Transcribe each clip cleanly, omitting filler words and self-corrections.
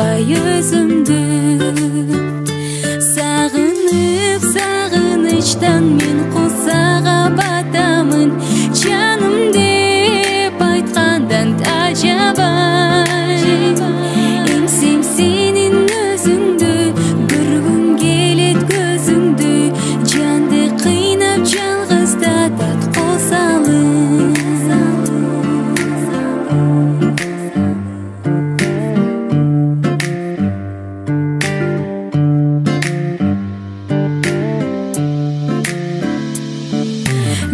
Alбай өзүмдү сагынып сагынычтан мен кусага батамын жаным деп айткандан тажабай эмсем сенин өзүңдү көргүм келет көзүңдү жанды кыйнап жалгызда тат косалым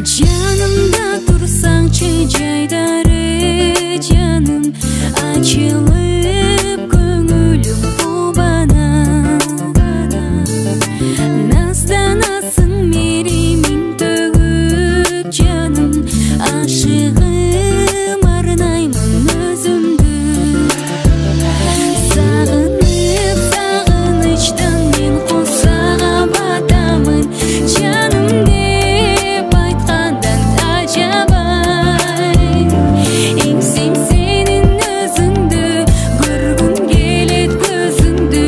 жанымда турсаңчы жайдары жаным ачылып көңүлүм кубана назданасың меримин төгүп жаным ашыгым арнаймын өзүмдү сагынып сагынычтан мен кусага батамын жаным деп айткандан тажабай эмсем сенин өзүңдү көргүм келет көзүңдү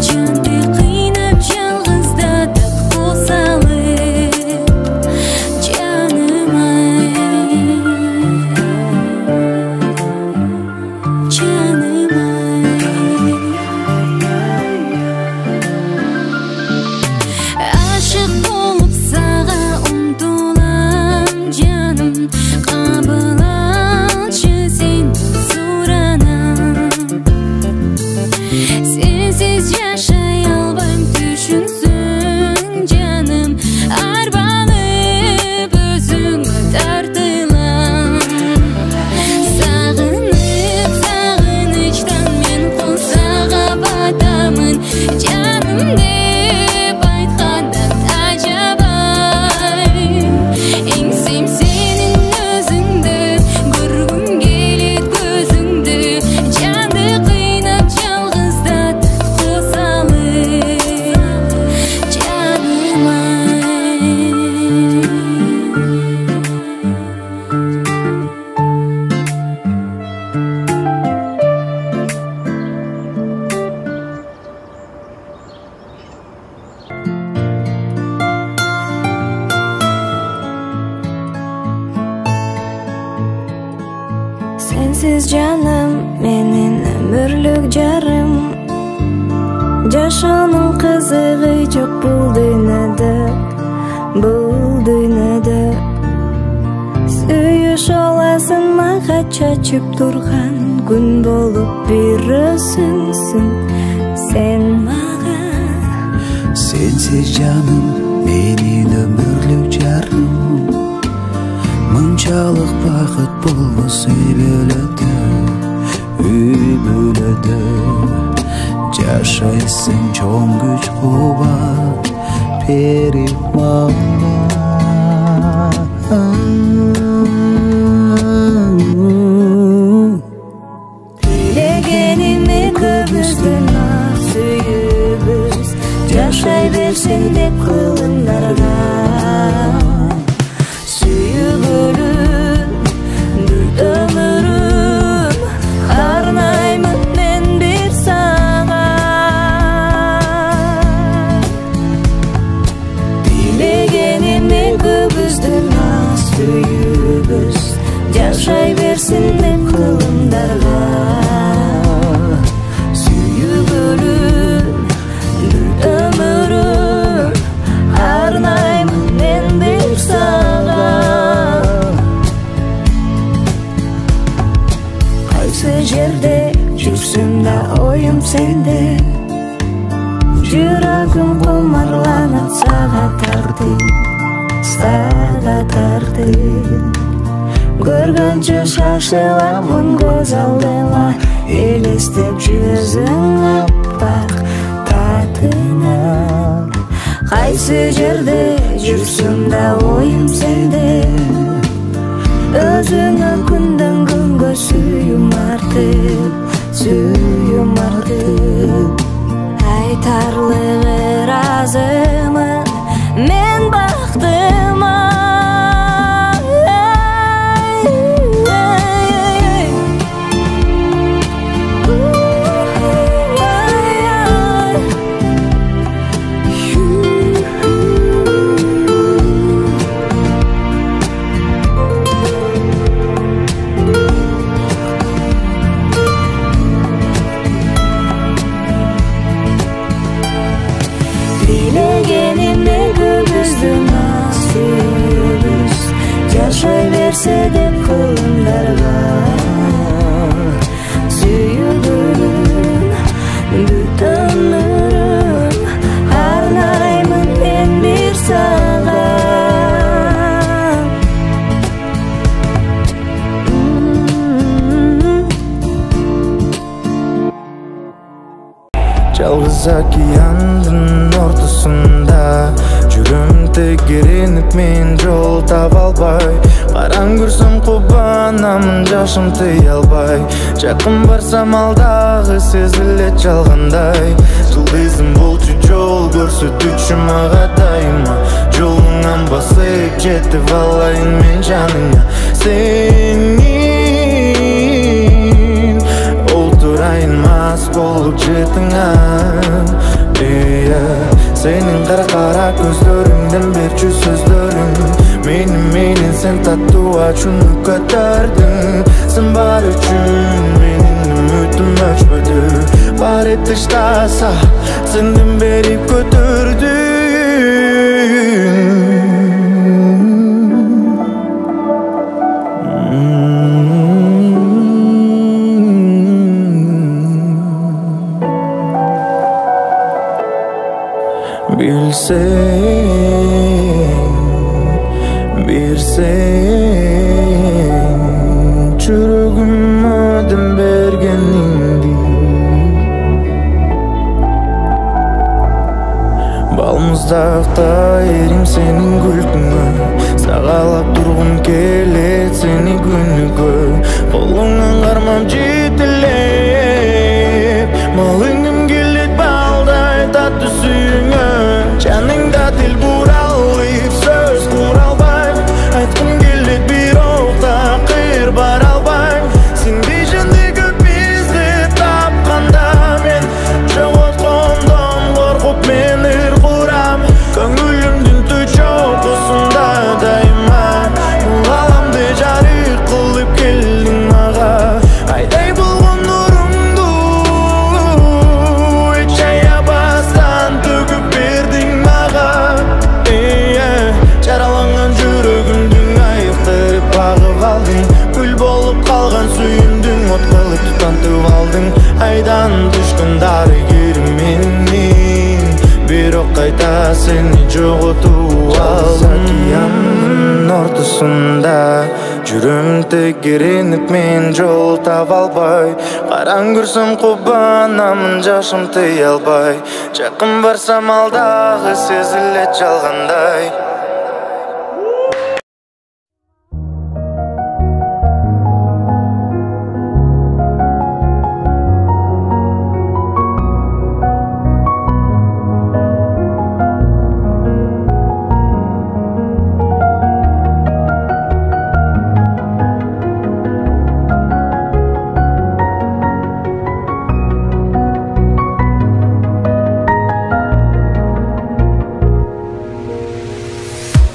жанды кыйнап жалгызда тат косалып жаным ай жаным ай ашык болуп сага умтулам жаным кабыл алчы сенден суранам сенсиз жашай албайм түшүнсөң жаным арбалып өзүңө тартылам сагынып сагынычтан мен кусага батамын жаным деп айткандан тажабай эмсем сенин өзүңдү көргүм келет көзүңдү жанды кыйнап жалгызда тат косалып жаным ай Sensiz canım menin ömürlük jarım Жашоонун кызыгы жок бул дүйнөдө Сүйүш оласын мага чачып турган күн болуп бирөөсүңсүң сен мага Sensiz canım menin ömürlük jarım Мынчалык бакыт болбосо үй бөлөдө Жашайсың чоң күч кубат пери мама Дилегеним экөөбүздүн ак сүйүүбүз жашай берсин деп кылымдарга Жашай берсин деп кылымдарга сүйүгүлүм бүт өмүрүм арнаймын мен бир сага кайсы жерде жүрсүм да оюм сенде жүрөгүм кумарланат сага тартып Көргөнчө шашыламын көз алдыма элестеп жүзүң аппак татына кайсы жерде жүрсүм да оюм сенде өзүңө күндөн күнгө сүйүм артып айтарлыгы ыраазымын мен бактыма біздің асылымыз, жашай берсе деп кылымдар бар. Сүйүгүн бүт өмүрүм арнаймын мен бир сага. Жалғыз океандын ортосунда жүрөм тегеренип, мен жол таба албай. Караң көрсөм кубанамын, жашым тыя албай. Жакын барсам алдагы сезилет жалгандай. Жылдызым болчу жол көрсөтүүчү мага дайыма. Жолуңан басып жетип алайын мен жаныңа. Сенин олтурайын мас болуп жетиңа. Сенин кара көздөрүңдөн берчү сөздөрүң менен сен таттуу ачууну көтөрдүң. Сен бар үчүн менин үмүтүм өчпөдү. Баары тыштаса сенден бери көтөрдүң. Bilsen çürüğüme dem bergeningdi. Balmızdakta erim senin gülküңө, сагалап тургум келет сени күнүгө. Колуңан кармап жетелеп, малыңым келет балдай таттуу сүйүңө. Жаныңда дил буралып сөз кура албайм, айткым келет бирок такыр бара албайм. Сенди жөндөй көп издеп тапканда мен жоготкондон коркуп мен ыр курам. Көңүлүмдүн түч ортосунда дайыма аламды жарык кылып келдиң мага. Айдай болгон нурумду эч аябастан төгүп бердиң мага. Жараланган жүрөгүмдү айыктырып багып алдың. Күл болуп калган сүйүмдүң от кылып тутантып алдың. Айдан түшкөн дарыгерим менин, бирок кайта сени жоготуп алдым. Океандын ортосунда жүрөм тегеренип, мен жол таба албай. Караң көрсөм кубанамын, жашым тыя албай. Жакын барсам алдагы сезилет жалгандай.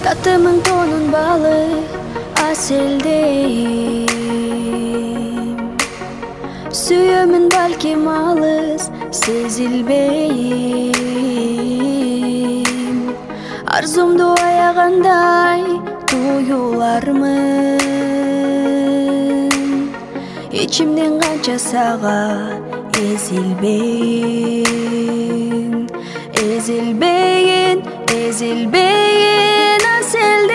Татымың тонун балы аселдейм, сүйөмүн балким алыс сезилбейм. Арзумду аягандай туюлармын, ичимден канча сага эзилбейин, эзилбейин, эзилбейин аселдейин.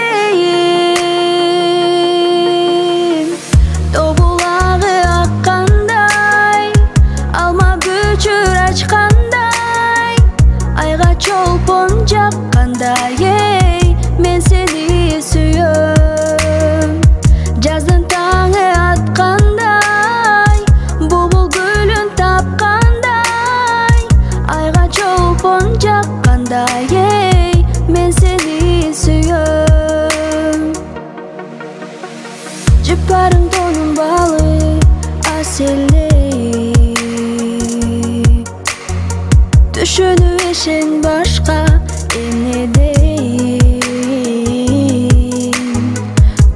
Тобулагы аккандай, алма күчүр ачкандай, айга чолпон жаккандай, мен сени сүйөм. Жаздын таңы аткандай, бубул гүлүн тапкандай, айга чолпон жаккандай, мен сени сүйөм. Жыпарың тонун балы аселдей, түшүнү эшен башка эмнедейм.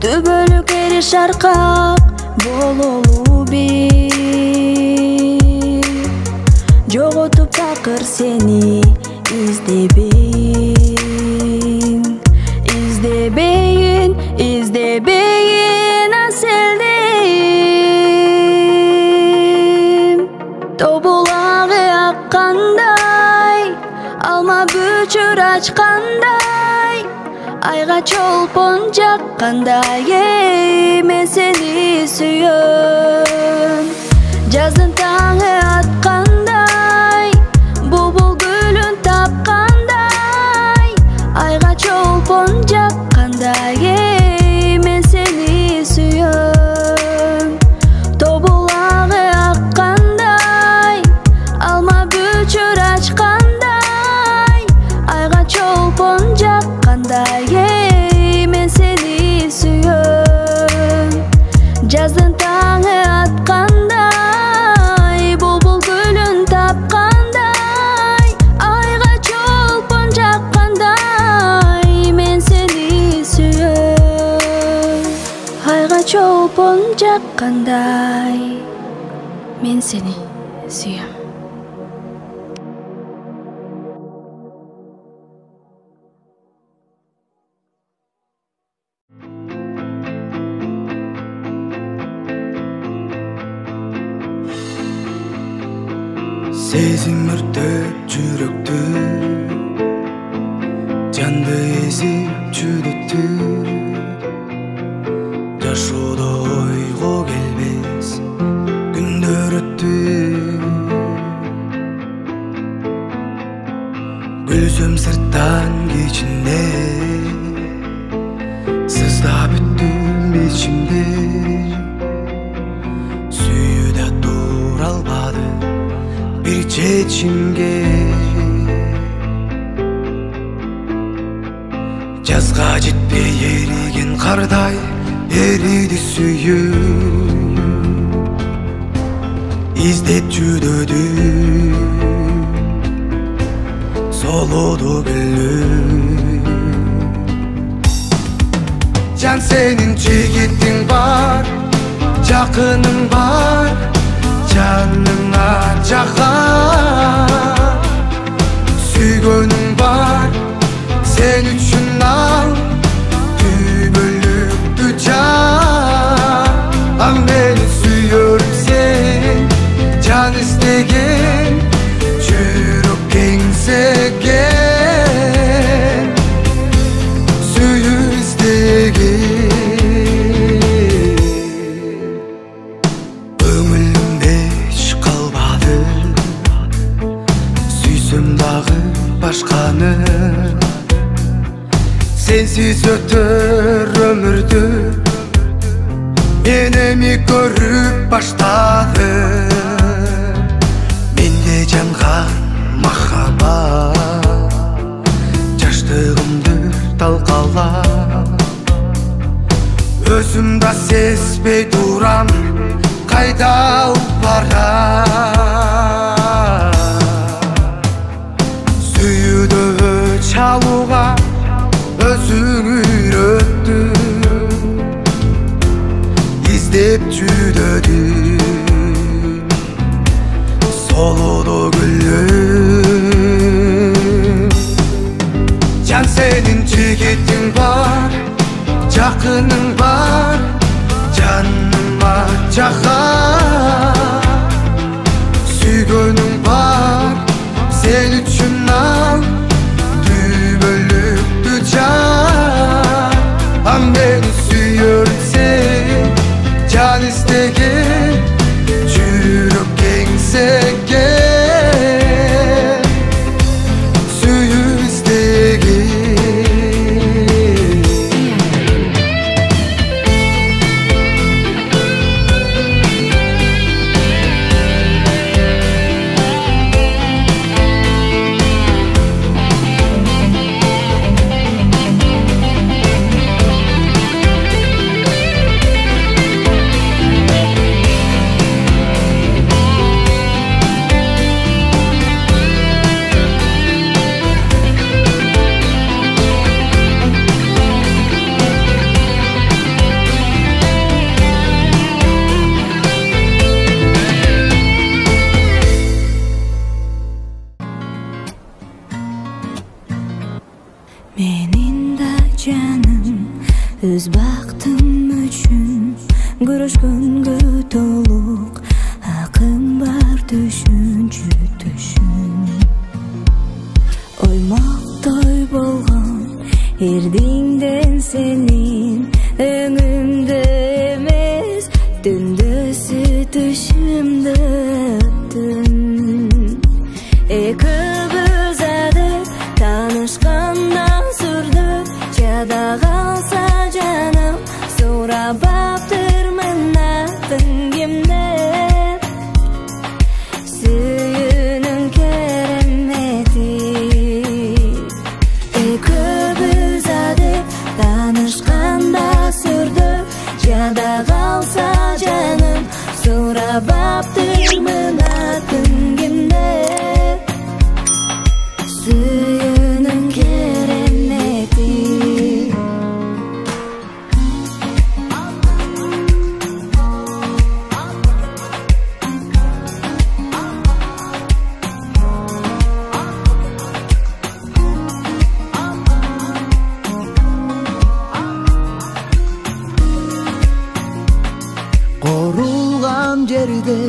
Түбөлүк эри шаркак бололу бир, жоготуп такыр сени издебейм. жатқандай, алма бүчүр ачкандай, айга чолпон жаккандай, мен сени сүйөм. Жаздын таңы аткандай, булбул гүлүн тапкандай, айга чолпон жаккандай, мен сени сүйөм. Тобулагы аккандай, алма бүчүр ачкандай, айга чолпон жаккандай, мен сени сүйөм. Жаздын таңы аткандай, булбул гүлүн тапкандай, айга чолпон жаккандай, мен сени сүйөм. Айга чолпон жаккандай, мен сени сүйөм. Сезим өртөп жүрөктү, жанды эзип жүдөттү. Жашоодо ойго келбес күндөр өттү. Гүлсөм сырттан кечинде, сыздап бүттүм ичимде. Сүйүүдө тура албады bir çeçimge. Жазга жетпей эриген кардай эриди сүйүү. İzdеп жүдөдү солоду гүлү. Can senin жигитиң бар, жакының бар, canına çakar. Süygönüm var, sen üçün al, tübölüktü can. Am beni suyuyorum sen, can istegen, çürük gensegen, suyu istegen. Başkanı sensiz ötür ömürdü, menemi görüp başladı. Mende cangan mahabat, жаштыгымды талкалап, өзүм да сезбей турам кайда барам. Suyudu çaluğa özün üyröttü, İzdep cüdödüm soludu gülüm. Can senin jigitin var, jakının var, canıma jakar. Süygönüm var, sen üçün al, tübölüktü can. Am beni suyuyorum sen, can istegen, çürük gensegen, suyu istegen. Menin da canım öz baktım üçün, görüşkөнгө толук акым бар, түшүнчү түшүн. Erdingden senin ömrümde emez, dündüzü düşümde öttün. Ekibimiz adı tanışkandan sürdü, jada kalsa canım so'rab baptırmın attın kimden? Suyunun keremeti. Ekibimiz adı tanışkanda sürdü, jada kalsa canım so'rab baptırmın attın kimden? Suyunun keremeti. Qorulgan жерде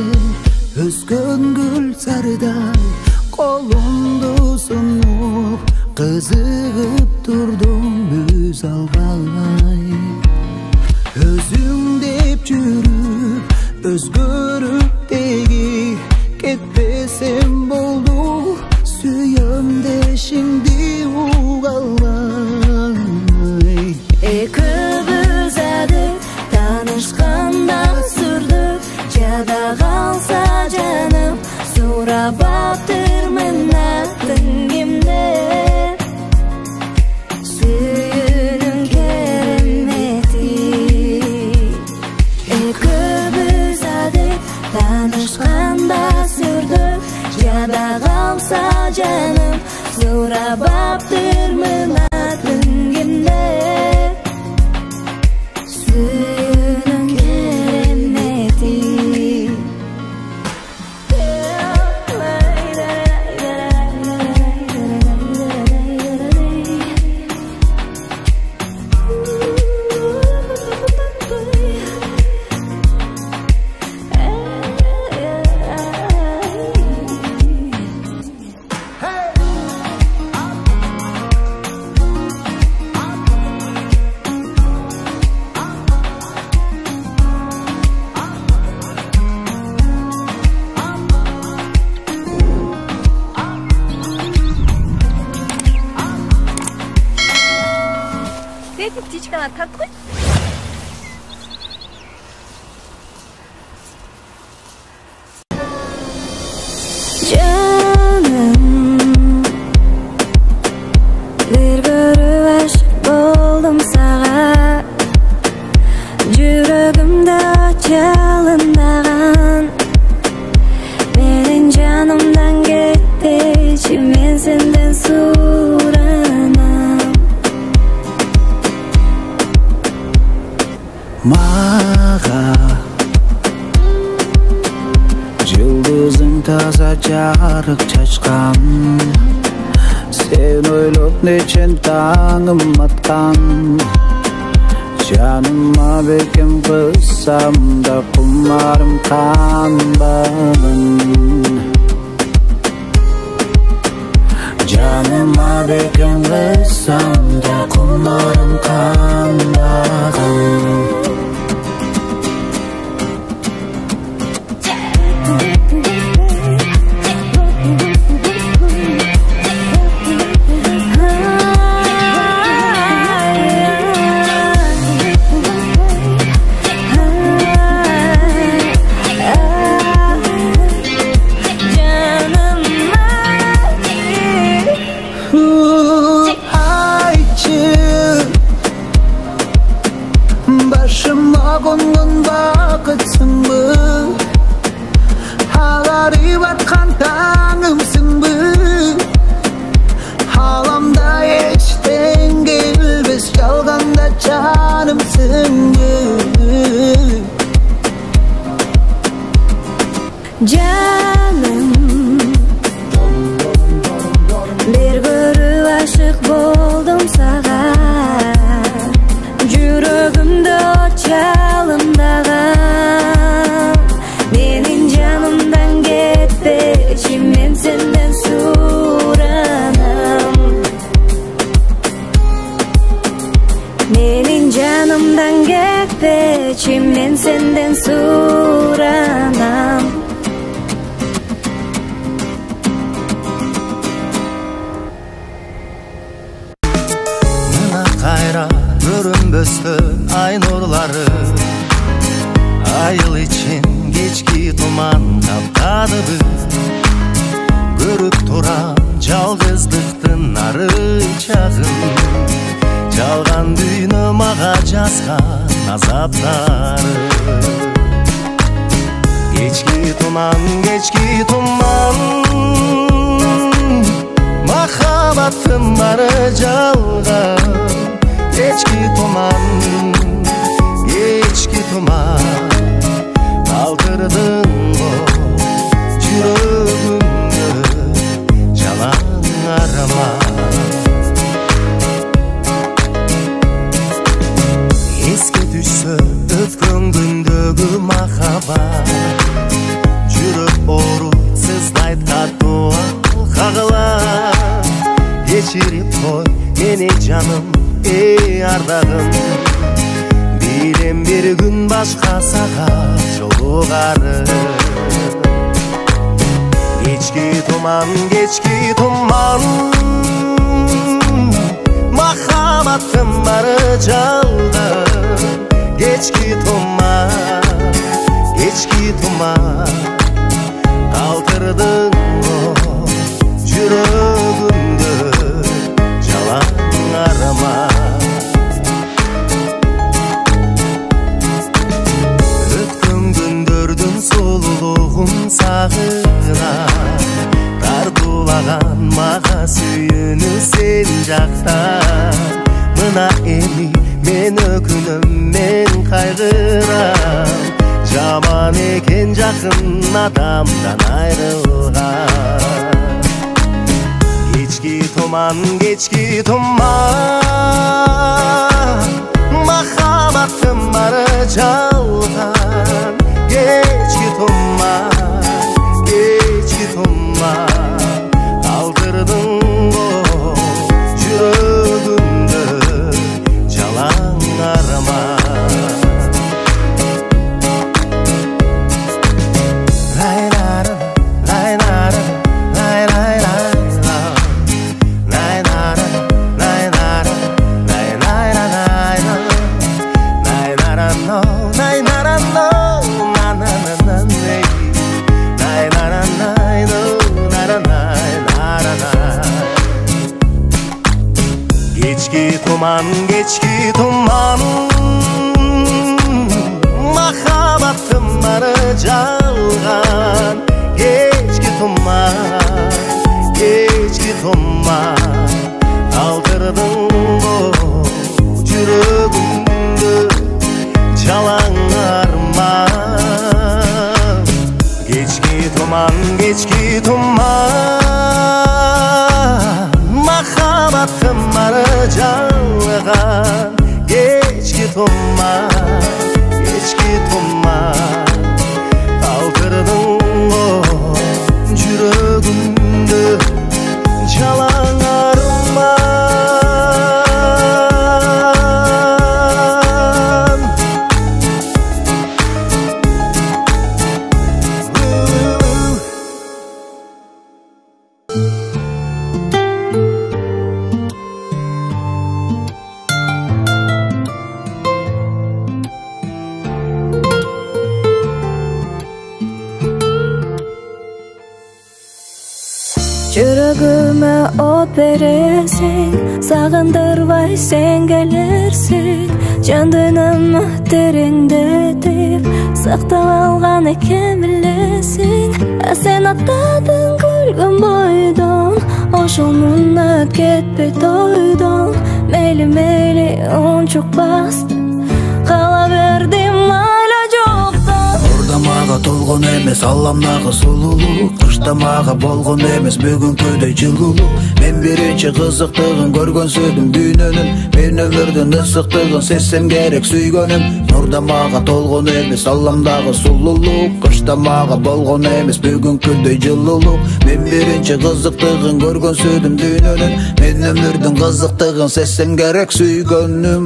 өскөн гүл сарыдай колумду сунуп кызыгып турдум өз албай. Өзүң деп жүрүп өзгөрүп деги кетпесем болду, сүйөм дешиңди уга албай. Ekibimiz adı tanışkanda sürdü, jada kalsa canım so'rab baptırmın attın kimden? Suyunun keremeti. Ekibimiz adı tanışkanda sürdü, jada kalsa canım so'rab baptırmın attın kimden? Suyunun keremeti. Эти птичка на такой. Canım, bir görüp aşık boldum sağa, yüreğimde çalındagan. Menin canımdan gitti, men senden suranam. Maga жылдызың таза жарык чачкан, сен ойлоп нечен таңым аткан. Жаныма бекем кылсам да кумарым канбагын. Жаныма бекем кылсам да кумарым канбагын. içimden senden suranam. Mına kayra görünböstün ay nurları, ayıl için geçki tuman kapkadı biz. Görüp turan жалгыздыктын ары чагын, жалган дүйнө мага жазган азаптары. Кечки туман, махаббаттын бары жалган. Кечки туман, калтырдың го жүрөгүмдү жалаң арама. Эске түшсө өткөн күндөгү махаббат, жүрөк ооруйт сыздайт катуу кагылат. Кечирип кой мени жаным, ардагым. Билем бир күн башка сага жолугары. Кечки туман, махаббаттын бары жалган. Кечки туман, калтырдың го жүрөгүмдү жалаң арама. Өткөн күндөрдүн сулуулугун сагынам, тартуулаган мага сүйүүнү сен жактан. Мына эми мен өкүнөм, мен кайгырам. Жаман экен жакын адамдан айрылган. Кечки туман, махаббаттын бары жалган. Кечки туман, калтырдың го жүрөгүмдү жалаң арама. Kечki tuman, mахаббаттын бары жалган. Kечki tuman, калтырдың го жүрөгүмдү жалаң арман. Kечki tuman, mахаббаттын бары жалган. Kечki tuman, калтырдың го жүрөгүмдү жалаң арман. Жүрөгүмө от бересиң, сагындырбай сен келерсиң. Жан дүйнөмө тереңдетип сактап алган экен билесиң. Сен аттадың күлгөн бойдон, ошол муна кетпей тойдон. Мейли унчукпасты кала бердим айла жоктон. Орда мага толгон эмес алламдагы сулуулук, кышта мага болгон эмес бүгүнкүдөй жылуулук. Мен биринчи кызыктыгын көргөнсөдүм дүйнөнүн, мен өмүрдүн ысыктыгын сезсем керек сүйгөнүм. Орда мага толгон эмес алламдагы сулуулук, кышта мага болгон эмес бүгүнкүдөй жылуулук. Мен биринчи кызыктыгын көргөнсөдүм дүйнөнүн, мен өмүрдүн кызыктыгын сезсем керек сүйгөнүм.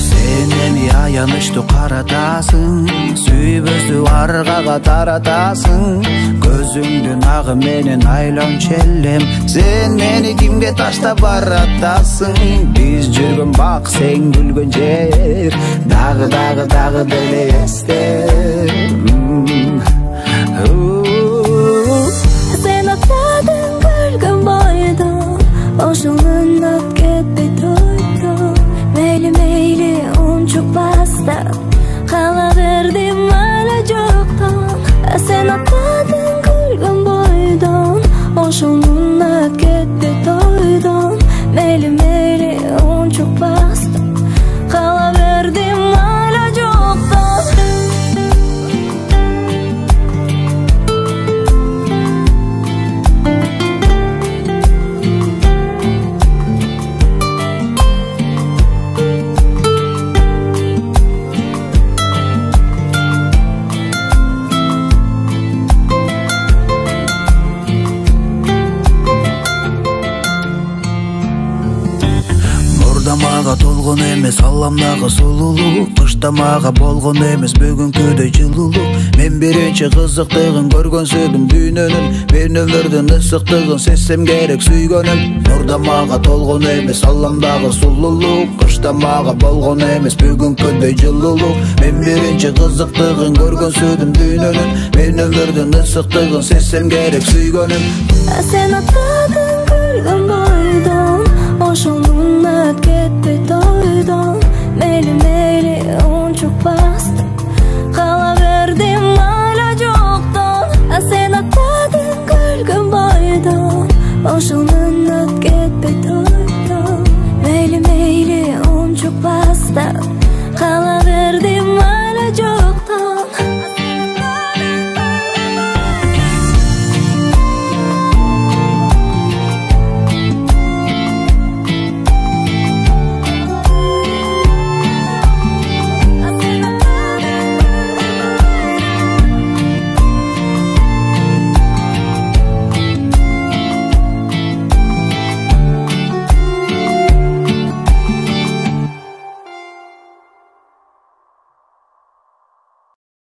Сенен Meni ayanıştı karatasın, süybüzdü argaga taratasın. Gözüңdün agı menin aylan çellem, sen meni kimge taşta baratasın. Biz жүрgөн bak sen gülgön jer, dagı dele ester. Sen atladın gülgön boydan, oşulun öp ketpey toydun. Meyli unçuk basta, kala verdim hala joktan. Sen atladın gülgön boydan, oşulun öp ketpey toydun. Meyli unçuk basta, kala verdim hala joktan. Murdamaga толгон эмес алламдагы сулулук, кыштамага болгон эмес бүгүнкүдөй жылуулук. Мен биринчи кызыктыгын көргөнсөдүм дүйнөнүн, мен өмүрдүн ысыктыгын сезсем керек сүйгөнүм. Мурдамага толгон эмес алламдагы сулулук, кыштамага болгон эмес бүгүнкүдөй жылуулук. Мен биринчи кызыктыгын көргөнсөдүм дүйнөнүн, мен өмүрдүн ысыктыгын сезсем керек сүйгөнүм. Sen atladın gülgön boydan, oşulun öp ketpey toydun. Meyli unçuk basta, kala verdim hala joktan. Sen atladın gülgön boydan, oşulun